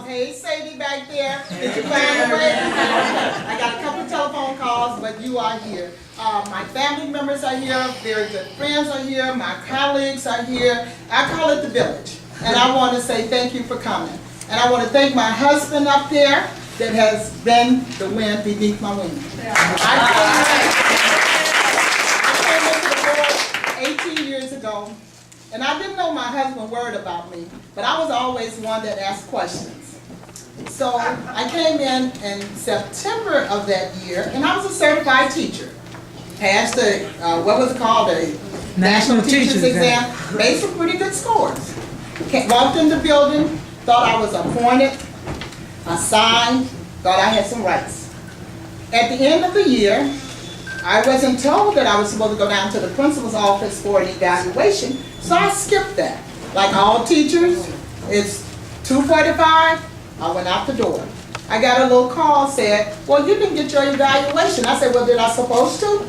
Hey, Sadie back there. Did you find a way? I got a couple of telephone calls, but you are here. My family members are here. Very good friends are here. My colleagues are here. I call it the village. And I want to say thank you for coming. And I want to thank my husband up there that has been the wind beneath my wings. I came into the board 18 years ago, and I didn't know my husband worried about me, but I was always one that asked questions. So I came in September of that year, and I was a certified teacher. Passed the, what was it called, the National Teachers Exam, made some pretty good scores. Walked in the building, thought I was appointed, assigned, thought I had some rights. At the end of the year, I wasn't told that I was supposed to go down to the principal's office for an evaluation, so I skipped that. Like all teachers, it's 2:45, I went out the door. I got a little call, said, well, you didn't get your evaluation. I said, well, did I supposed to?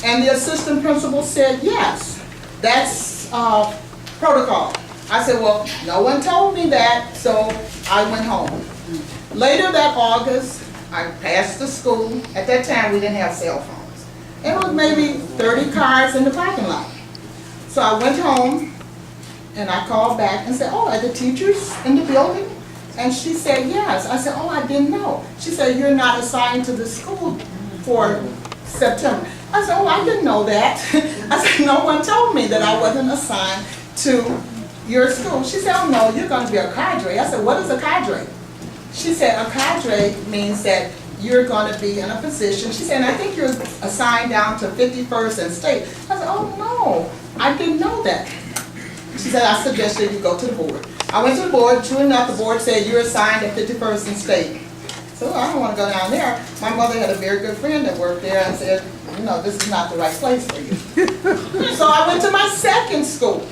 And the assistant principal said, yes, that's protocol. I said, well, no one told me that, so I went home. Later that August, I passed the school. At that time, we didn't have cell phones. It was maybe 30 cars in the parking lot. So I went home, and I called back and said, oh, are the teachers in the building? And she said, yes. I said, oh, I didn't know. She said, you're not assigned to the school for September. I said, oh, I didn't know that. I said, no one told me that I wasn't assigned to your school. She said, oh, no, you're going to be a cadre. I said, what is a cadre? She said, a cadre means that you're going to be in a position. She said, I think you're assigned down to 51st and state. I said, oh, no, I didn't know that. She said, I suggested you go to the board. I went to the board. True enough, the board said, you're assigned at 51st and state. So I don't want to go down there. My mother had a very good friend that worked there and said, you know, this is not the right place for you. So I went to my second school.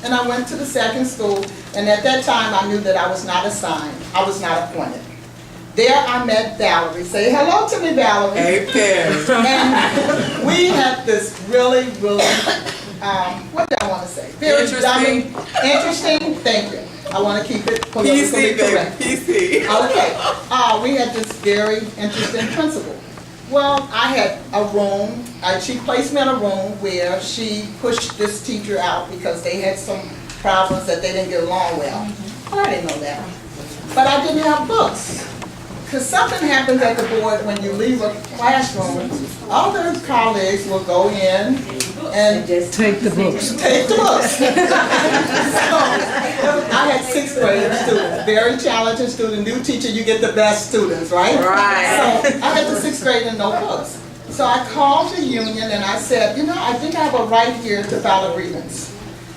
And I went to the second school, and at that time I knew that I was not assigned. I was not appointed. There I met Valerie. Say hello to me, Valerie. Hey, and we had this really, what do I want to say? Very interesting. Thank you. I want to keep it politically correct. PC. Okay. We had this very interesting principal. Well, I had a room, she placed me in a room where she pushed this teacher out because they had some problems that they didn't get along well. Well, I didn't know that. But I didn't have books. Because something happens at the board when you leave a classroom, other colleagues will go in and just take the books. Take the books. So, I had 6th grade students, very challenging student. New teacher, you get the best students, right? Right. So I had the 6th grade and no books. So I called the union and I said, you know, I think I have a right here to file a grievance.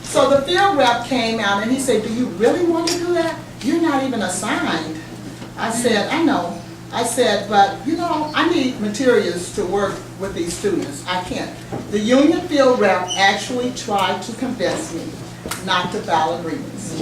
So the field rep came out and he said, do you really want to do that? You're not even assigned. I said, I know. I said, but you know, I need materials to work with these students. I can't. The union field rep actually tried to convince me not to file a grievance.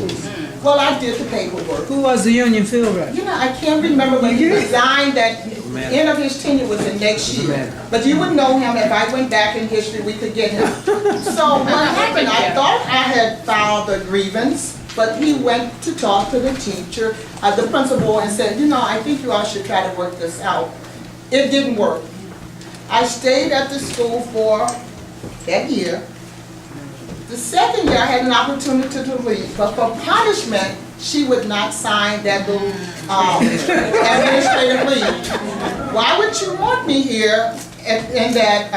Well, I did the paperwork. Who was the union field rep? You know, I can't remember, but he resigned at the end of his tenure was the next year. But you would know him. If I went back in history, we could get him. So what happened, I thought I had filed a grievance, but he went to talk to the teacher, the principal, and said, you know, I think you all should try to work this out. It didn't work. I stayed at the school for that year. The second year, I had an opportunity to leave, but for punishment, she would not sign that little administrative leave. Why would you want me here in that,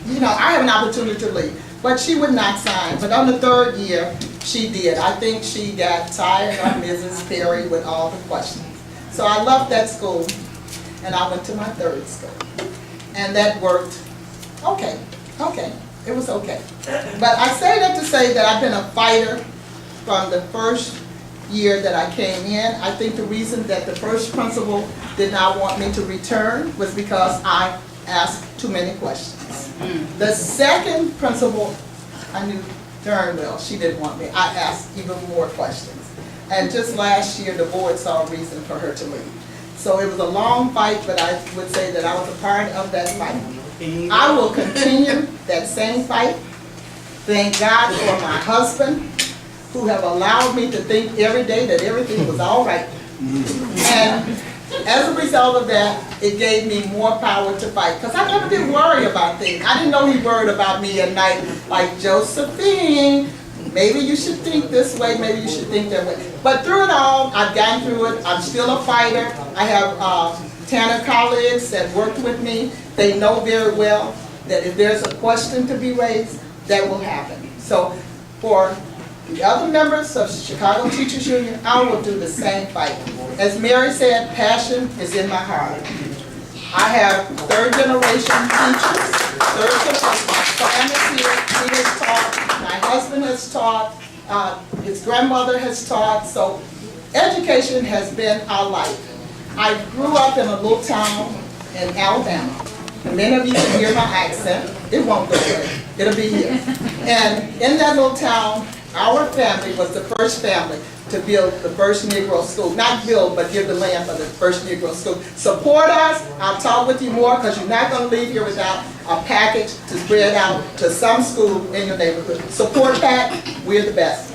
you know, I have an opportunity to leave, but she would not sign. But on the 3rd year, she did. I think she got tired of Mrs. Perry with all the questions. So I left that school, and I went to my 3rd school. And that worked okay. It was okay. But I say that to say that I've been a fighter from the first year that I came in. I think the reason that the first principal did not want me to return was because I asked too many questions. The second principal, I knew darn well she didn't want me. I asked even more questions. And just last year, the board saw a reason for her to leave. So it was a long fight, but I would say that I was a part of that fight. I will continue that same fight. Thank God for my husband, who have allowed me to think every day that everything was all right. And as a result of that, it gave me more power to fight. Because I never did worry about things. I didn't know he worried about me at night, like, Joesphine, maybe you should think this way, maybe you should think that way. But through it all, I've gotten through it. I'm still a fighter. I have Tanner colleagues that worked with me. They know very well that if there's a question to be raised, that will happen. So for the other members of Chicago Teachers Union, I will do the same fight. As Mary said, passion is in my heart. I have third generation teachers, third generation, my son is here, he has taught, my husband has taught, his grandmother has taught, so education has been our life. I grew up in a little town in Alabama. And many of you can hear my accent. It won't go away. It'll be here. And in that little town, our family was the first family to build the first Negro school. Not build, but give the land for the first Negro school. Support us. I'll talk with you more because you're not going to leave here without a package to spread out to some school in your neighborhood. Support that. We're the best.